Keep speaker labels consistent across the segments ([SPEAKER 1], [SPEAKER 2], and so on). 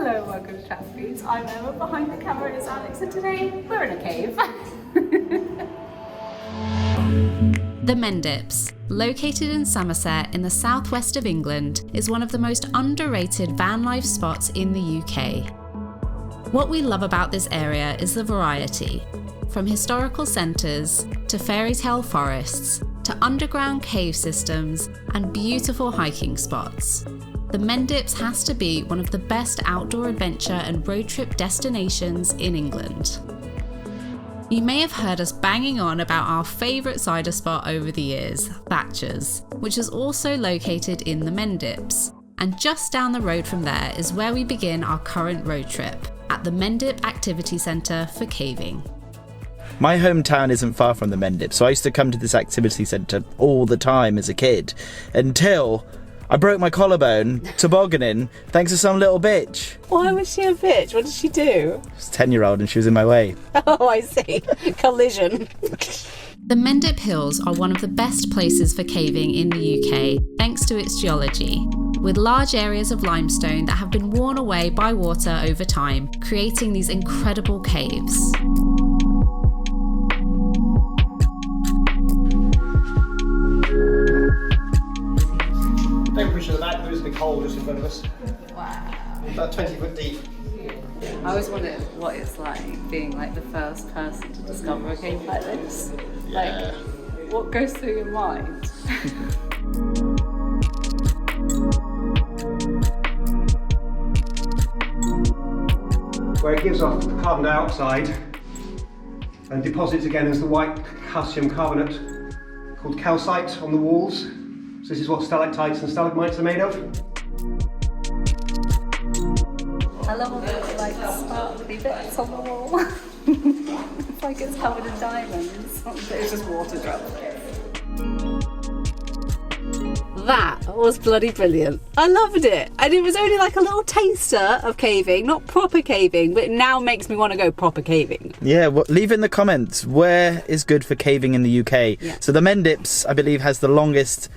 [SPEAKER 1] Hello, welcome to Chatterbeats. I'm Emma, behind the camera is Alex, and today we're in a cave.
[SPEAKER 2] The Mendips, located in Somerset in the southwest of England, is one of the most underrated van life spots in the UK. What we love about this area is the variety, from historical centres to fairy tale forests to underground cave systems and beautiful hiking spots. The Mendips has to be one of the best outdoor adventure and road trip destinations in England. You may have heard us banging on about our favourite cider spot over the years, Thatcher's, which is also located in the Mendips. And just down the road from there is where we begin our current road trip, at the Mendip Activity Centre for caving.
[SPEAKER 3] My hometown isn't far from the Mendips, so I used to come to this activity centre all the time as a kid, until I broke my collarbone tobogganing thanks to some little bitch.
[SPEAKER 1] Why was she a bitch? What did she do?
[SPEAKER 3] She was a 10-year-old and she was in my way.
[SPEAKER 1] Oh, I see. Collision.
[SPEAKER 2] The Mendip Hills are one of the best places for caving in the UK, thanks to its geology, with large areas of limestone that have been worn away by water over time, creating these incredible caves.
[SPEAKER 4] Don't push it at the back, there is a big hole just in front of us.
[SPEAKER 1] Wow.
[SPEAKER 4] About 20 foot deep.
[SPEAKER 1] I always wondered what it's like being like the first person to discover a cave like this.
[SPEAKER 4] Yeah.
[SPEAKER 1] Like, what goes through your mind?
[SPEAKER 4] Where it gives off carbon dioxide and deposits again as the white calcium carbonate called calcite on the walls. So this is what stalactites and stalagmites are made of.
[SPEAKER 1] I love all those like sparkly bits on the wall. It's like it's covered in diamonds, but it's just water drops. That was bloody brilliant. I loved it. And it was only like a little taster of caving, not proper caving, but it now makes me want to go proper caving.
[SPEAKER 3] Yeah, well, leave in the comments where is good for caving in the UK.
[SPEAKER 1] Yeah.
[SPEAKER 3] So the Mendips, I believe, has the longest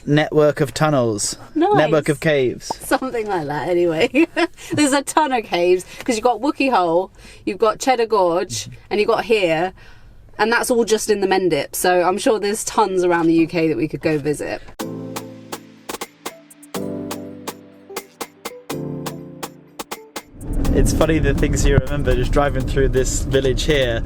[SPEAKER 3] network of tunnels.
[SPEAKER 1] Nice.
[SPEAKER 3] Network of caves.
[SPEAKER 1] Something like that, anyway. There's a ton of caves because you've got Wookey Hole, you've got Cheddar Gorge, and you've got here, and that's all just in the Mendip. So I'm sure there's tons around the UK that we could go visit.
[SPEAKER 3] It's funny the things you remember just driving through this village here.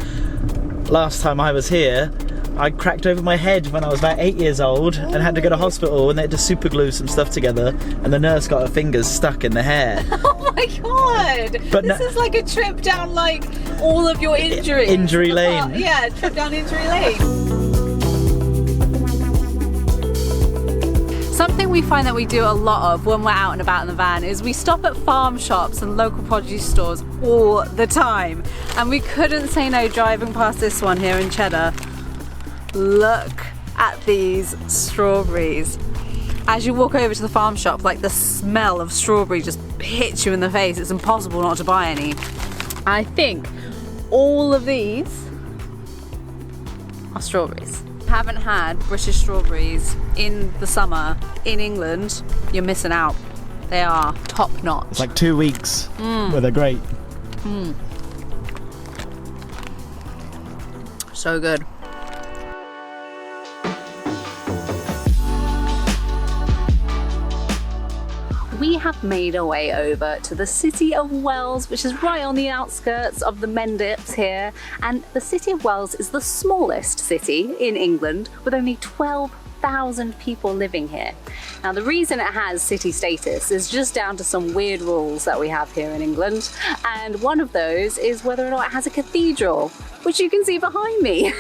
[SPEAKER 3] Last time I was here, I cracked over my head when I was about 8 years old and had to go to hospital, and they had to super glue some stuff together, and the nurse got her fingers stuck in the hair.
[SPEAKER 1] Oh my god!
[SPEAKER 3] But
[SPEAKER 1] this is like a trip down like all of your injuries.
[SPEAKER 3] Injury lane.
[SPEAKER 1] Yeah, trip down injury lane. Something we find that we do a lot of when we're out and about in the van is we stop at farm shops and local produce stores all the time. And we couldn't say no driving past this one here in Cheddar. Look at these strawberries. As you walk over to the farm shop, like the smell of strawberry just hits you in the face. It's impossible not to buy any. I think all of these are strawberries. Haven't had British strawberries in the summer in England, you're missing out. They are top notch.
[SPEAKER 3] It's like 2 weeks where they're great.
[SPEAKER 1] So good. We have made our way over to the city of Wells, which is right on the outskirts of the Mendips here. And the city of Wells is the smallest city in England with only 12,000 people living here. Now, the reason it has city status is just down to some weird rules that we have here in England. And one of those is whether or not it has a cathedral, which you can see behind me.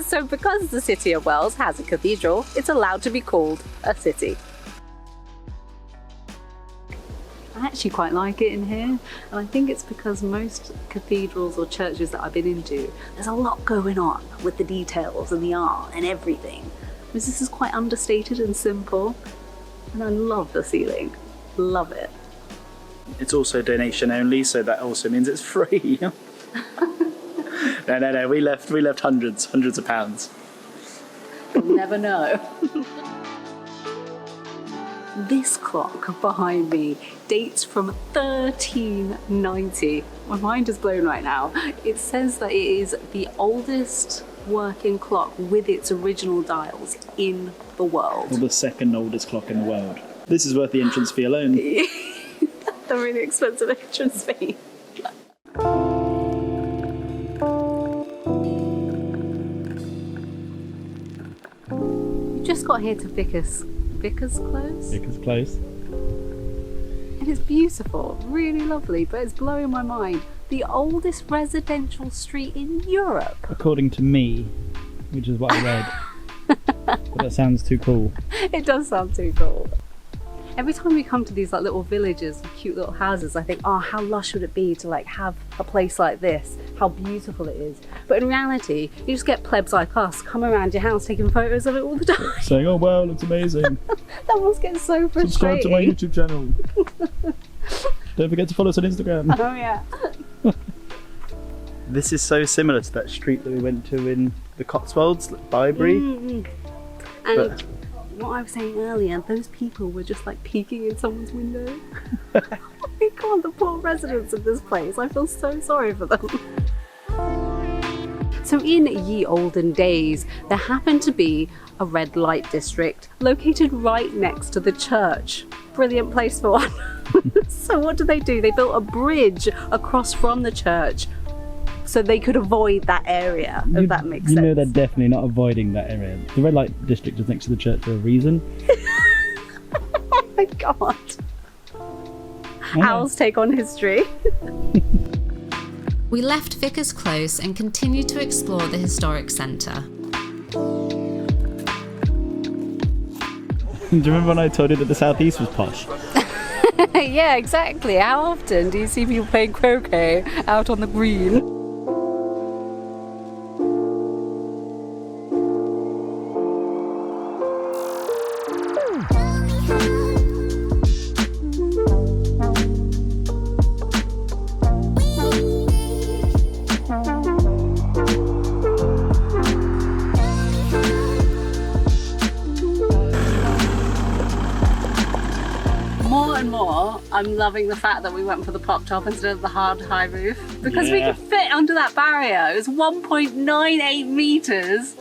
[SPEAKER 1] So because the city of Wells has a cathedral, it's allowed to be called a city. I actually quite like it in here, and I think it's because most cathedrals or churches that I've been into, there's a lot going on with the details and the art and everything. Whereas this is quite understated and simple, and I love the ceiling, love it.
[SPEAKER 3] It's also donation only, so that also means it's free. No, we left hundreds of pounds.
[SPEAKER 1] You'll never know. This clock behind me dates from 1390. My mind is blown right now. It says that it is the oldest working clock with its original dials in the world.
[SPEAKER 3] Or the second oldest clock in the world. This is worth the entrance fee alone.
[SPEAKER 1] The really expensive entrance fee. We just got here to Vicars Close.
[SPEAKER 3] Vicars Close.
[SPEAKER 1] And it's beautiful, really lovely, but it's blowing my mind. The oldest residential street in Europe.
[SPEAKER 3] According to me, which is what I read. But that sounds too cool.
[SPEAKER 1] It does sound too cool. Every time we come to these like little villages with cute little houses, I think, oh, how lush would it be to like have a place like this? How beautiful it is. But in reality, you just get plebs like us come around your house taking photos of it all the time.
[SPEAKER 3] Saying, oh wow, looks amazing.
[SPEAKER 1] That must get so frustrating.
[SPEAKER 3] Subscribe to my YouTube channel. Don't forget to follow us on Instagram.
[SPEAKER 1] Oh yeah.
[SPEAKER 3] This is so similar to that street that we went to in the Cotswolds, Bybury.
[SPEAKER 1] And what I was saying earlier, those people were just like peeking in someone's window. Oh my god, the poor residents of this place. I feel so sorry for them. So in ye olden days, there happened to be a red light district located right next to the church. Brilliant place for one. So what did? They built a bridge across from the church so they could avoid that area, if that makes sense.
[SPEAKER 3] You know they're definitely not avoiding that area. The red light district is next to the church for a reason.
[SPEAKER 1] Oh my god. Al's take on history.
[SPEAKER 2] We left Vicars Close and continued to explore the historic centre.
[SPEAKER 3] Do you remember when I told you that the southeast was posh?
[SPEAKER 1] Yeah, exactly. How often do you see people playing croquet out on the green? I'm loving the fact that we went for the pop top instead of the hard high roof because we could fit under that barrier. It was 1.98 metres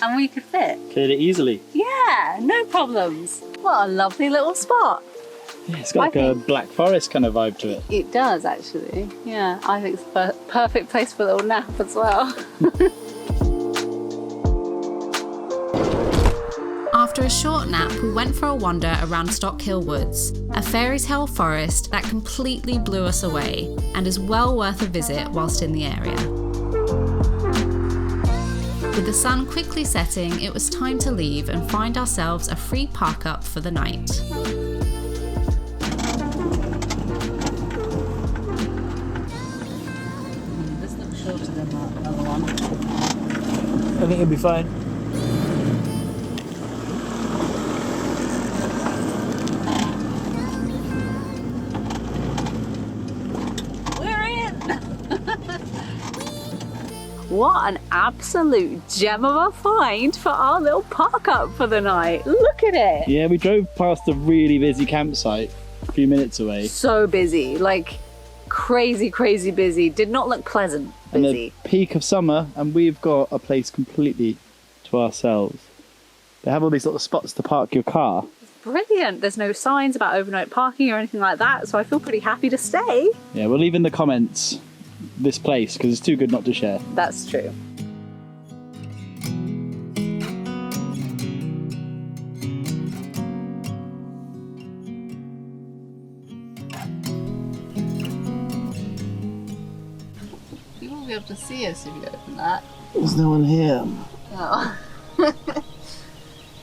[SPEAKER 1] and we could fit.
[SPEAKER 3] Cleared it easily.
[SPEAKER 1] Yeah, no problems. What a lovely little spot.
[SPEAKER 3] Yeah, it's got like a Black Forest kind of vibe to it.
[SPEAKER 1] It does actually. Yeah, I think it's the perfect place for a little nap as well.
[SPEAKER 2] After a short nap, we went for a wander around Stockhill Woods, a fairy tale forest that completely blew us away and is well worth a visit whilst in the area. With the sun quickly setting, it was time to leave and find ourselves a free park up for the night.
[SPEAKER 1] This looks shorter than that other one.
[SPEAKER 3] I think it'll be fine.
[SPEAKER 1] What an absolute gem of a find for our little park up for the night. Look at it.
[SPEAKER 3] Yeah, we drove past a really busy campsite a few minutes away.
[SPEAKER 1] So busy, like crazy, crazy busy. Did not look pleasant busy.
[SPEAKER 3] And the peak of summer, and we've got a place completely to ourselves. They have all these little spots to park your car.
[SPEAKER 1] Brilliant. There's no signs about overnight parking or anything like that, so I feel pretty happy to stay.
[SPEAKER 3] Yeah, we'll leave in the comments this place because it's too good not to share.
[SPEAKER 1] That's true. You won't be able to see us if you open that.
[SPEAKER 3] There's no one here.
[SPEAKER 1] Oh.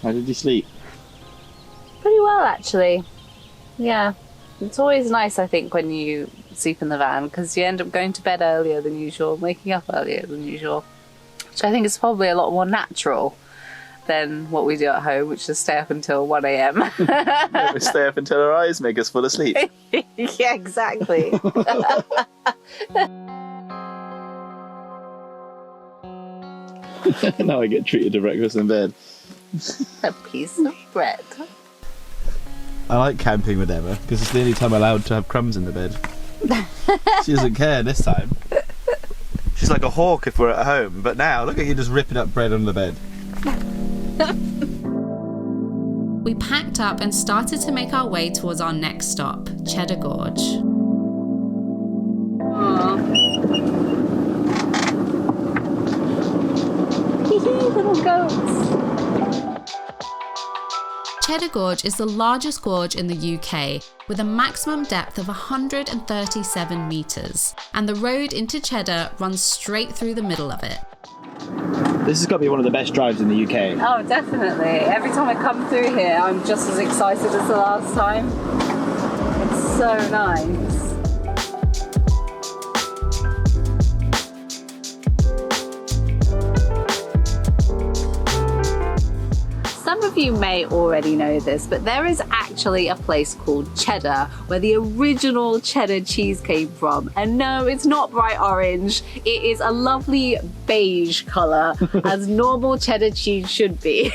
[SPEAKER 3] How did you sleep?
[SPEAKER 1] Pretty well, actually. Yeah. It's always nice, I think, when you sleep in the van because you end up going to bed earlier than usual, waking up earlier than usual, which I think is probably a lot more natural than what we do at home, which is stay up until 1 a.m.
[SPEAKER 3] Yeah, we stay up until our eyes make us fall asleep.
[SPEAKER 1] Yeah, exactly.
[SPEAKER 3] Now I get treated to breakfast in bed.
[SPEAKER 1] A piece of bread.
[SPEAKER 3] I like camping with Emma because it's the only time I'm allowed to have crumbs in the bed. She doesn't care this time. She's like a hawk if we're at home, but now look at you just ripping up bread on the bed.
[SPEAKER 2] We packed up and started to make our way towards our next stop, Cheddar Gorge.
[SPEAKER 1] Little goats.
[SPEAKER 2] Cheddar Gorge is the largest gorge in the UK, with a maximum depth of 137 metres, and the road into Cheddar runs straight through the middle of it.
[SPEAKER 3] This has got to be one of the best drives in the UK.
[SPEAKER 1] Oh, definitely. Every time I come through here, I'm just as excited as the last time. It's so nice. Some of you may already know this, but there is actually a place called Cheddar where the original cheddar cheese came from. And no, it's not bright orange. It is a lovely beige colour, as normal cheddar cheese should be.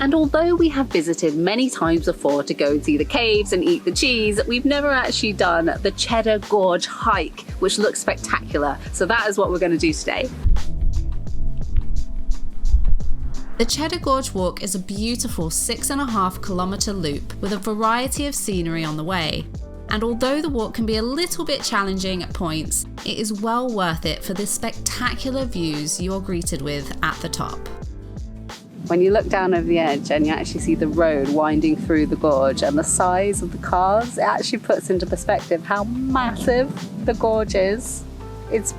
[SPEAKER 1] And although we have visited many times before to go and see the caves and eat the cheese, we've never actually done the Cheddar Gorge hike, which looks spectacular. So that is what we're going to do today.
[SPEAKER 2] The Cheddar Gorge Walk is a beautiful 6.5 kilometre loop with a variety of scenery on the way. And although the walk can be a little bit challenging at points, it is well worth it for the spectacular views you're greeted with at the top.
[SPEAKER 1] When you look down over the edge and you actually see the road winding through the gorge and the size of the cars, it actually puts into perspective how massive the gorge is. It's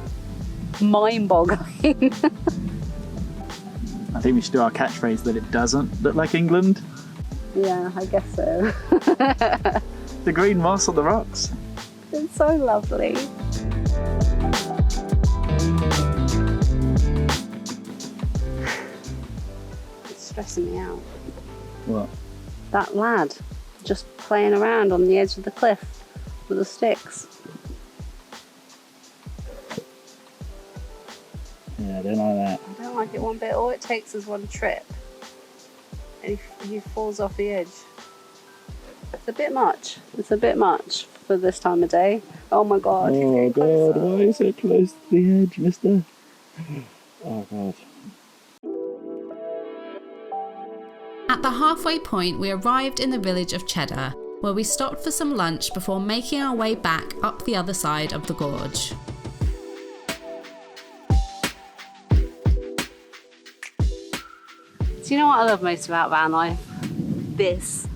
[SPEAKER 1] mind-boggling.
[SPEAKER 3] I think we should do our catchphrase that it doesn't look like England.
[SPEAKER 1] Yeah, I guess so.
[SPEAKER 3] The green moss on the rocks.
[SPEAKER 1] It's so lovely. It's stressing me out.
[SPEAKER 3] What?
[SPEAKER 1] That lad just playing around on the edge of the cliff with the sticks.
[SPEAKER 3] Yeah, I don't like that.
[SPEAKER 1] I don't like it one bit. All it takes is one trip and he falls off the edge. It's a bit much. It's a bit much for this time of day. Oh my god.
[SPEAKER 3] Oh god, why are you so close to the edge, mister? Oh god.
[SPEAKER 2] At the halfway point, we arrived in the village of Cheddar, where we stopped for some lunch before making our way back up the other side of the gorge.
[SPEAKER 1] Do you know what I love most about van life? This.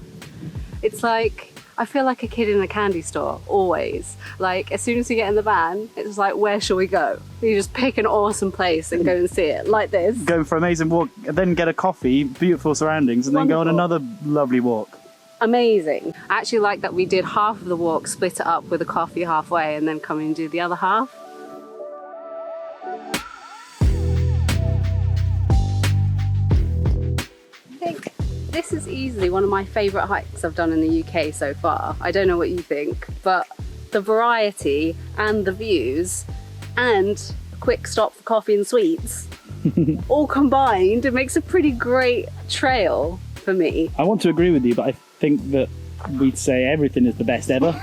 [SPEAKER 1] It's like, I feel like a kid in a candy store, always. Like, as soon as you get in the van, it's like, where shall we go? You just pick an awesome place and go and see it, like this.
[SPEAKER 3] Go for an amazing walk, then get a coffee, beautiful surroundings, and
[SPEAKER 1] Wonderful.
[SPEAKER 3] then go on another lovely walk.
[SPEAKER 1] Amazing. I actually like that we did half of the walk, split it up with a coffee halfway, and then come and do the other half. This is easily one of my favourite hikes I've done in the UK so far. I don't know what you think, but the variety and the views and a quick stop for coffee and sweets, all combined, it makes a pretty great trail for me.
[SPEAKER 3] I want to agree with you, but I think that we'd say everything is the best ever.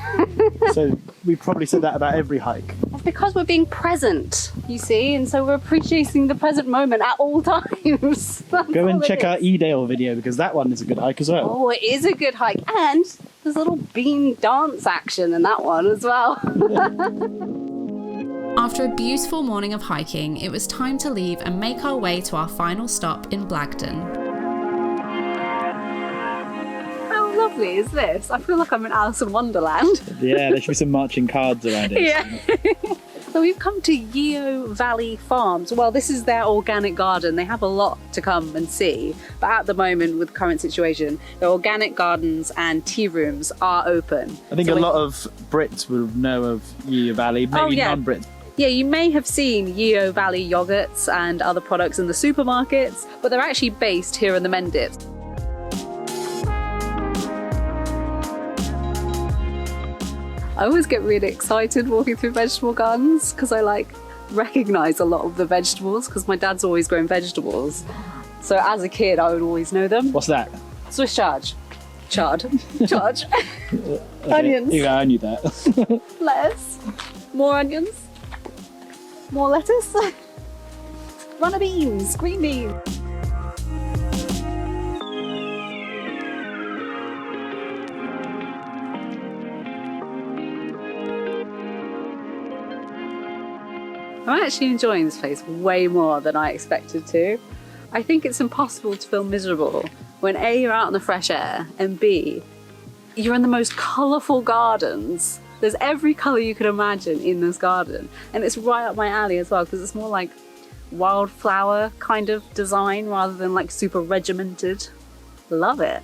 [SPEAKER 3] So we probably said that about every hike.
[SPEAKER 1] It's because we're being present, you see, and so we're appreciating the present moment at all times.
[SPEAKER 3] Go and check our E-Dale video because that one is a good hike as well.
[SPEAKER 1] Oh, it is a good hike, and there's a little bean dance action in that one as well.
[SPEAKER 2] After a beautiful morning of hiking, it was time to leave and make our way to our final stop in Blagdon.
[SPEAKER 1] How lovely is this? I feel like I'm in Alice in Wonderland.
[SPEAKER 3] Yeah, there should be some marching cards around it.
[SPEAKER 1] Yeah. So we've come to Yeo Valley Farms. Well, this is their organic garden. They have a lot to come and see. But at the moment, with the current situation, their organic gardens and tea rooms are open.
[SPEAKER 3] I think
[SPEAKER 1] So
[SPEAKER 3] a lot of Brits will know of Yeo Valley, maybe
[SPEAKER 1] yeah.
[SPEAKER 3] non-Brits.
[SPEAKER 1] Yeah, you may have seen Yeo Valley yogurts and other products in the supermarkets, but they're actually based here in the Mendips. I always get really excited walking through vegetable gardens because I recognise a lot of the vegetables because my dad's always grown vegetables. So as a kid, I would always know them.
[SPEAKER 3] What's that?
[SPEAKER 1] Swiss charge. Chard. Chard. Onions.
[SPEAKER 3] Yeah, I knew that.
[SPEAKER 1] Lettuce. More onions. More lettuce. Runner beans. Green beans. I'm actually enjoying this place way more than I expected to. I think it's impossible to feel miserable when A, you're out in the fresh air, and B, you're in the most colourful gardens. There's every colour you could imagine in this garden. And it's right up my alley as well, because it's more like wildflower kind of design rather than like super regimented. Love it.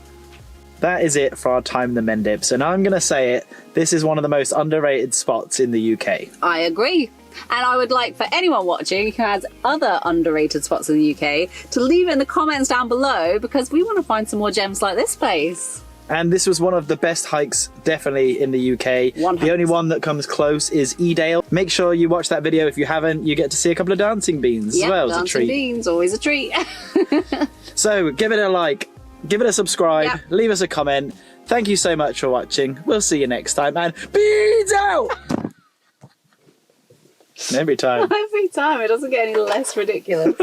[SPEAKER 3] That is it for our time in the Mendips, and I'm going to say it, this is one of the most underrated spots in the UK.
[SPEAKER 1] I agree. And I would like for anyone watching who has other underrated spots in the UK to leave it in the comments down below, because we want to find some more gems like this place.
[SPEAKER 3] And this was one of the best hikes definitely in the UK.
[SPEAKER 1] 100%.
[SPEAKER 3] The only one that comes close is Edale. Make sure you watch that video if you haven't. You get to see a couple of dancing beans as well. It's a treat.
[SPEAKER 1] Dancing beans, always a treat.
[SPEAKER 3] So give it a like, give it a subscribe,
[SPEAKER 1] Yep.
[SPEAKER 3] leave us a comment. Thank you so much for watching. We'll see you next time, and beans out! Every time.
[SPEAKER 1] Every time, it doesn't get any less ridiculous.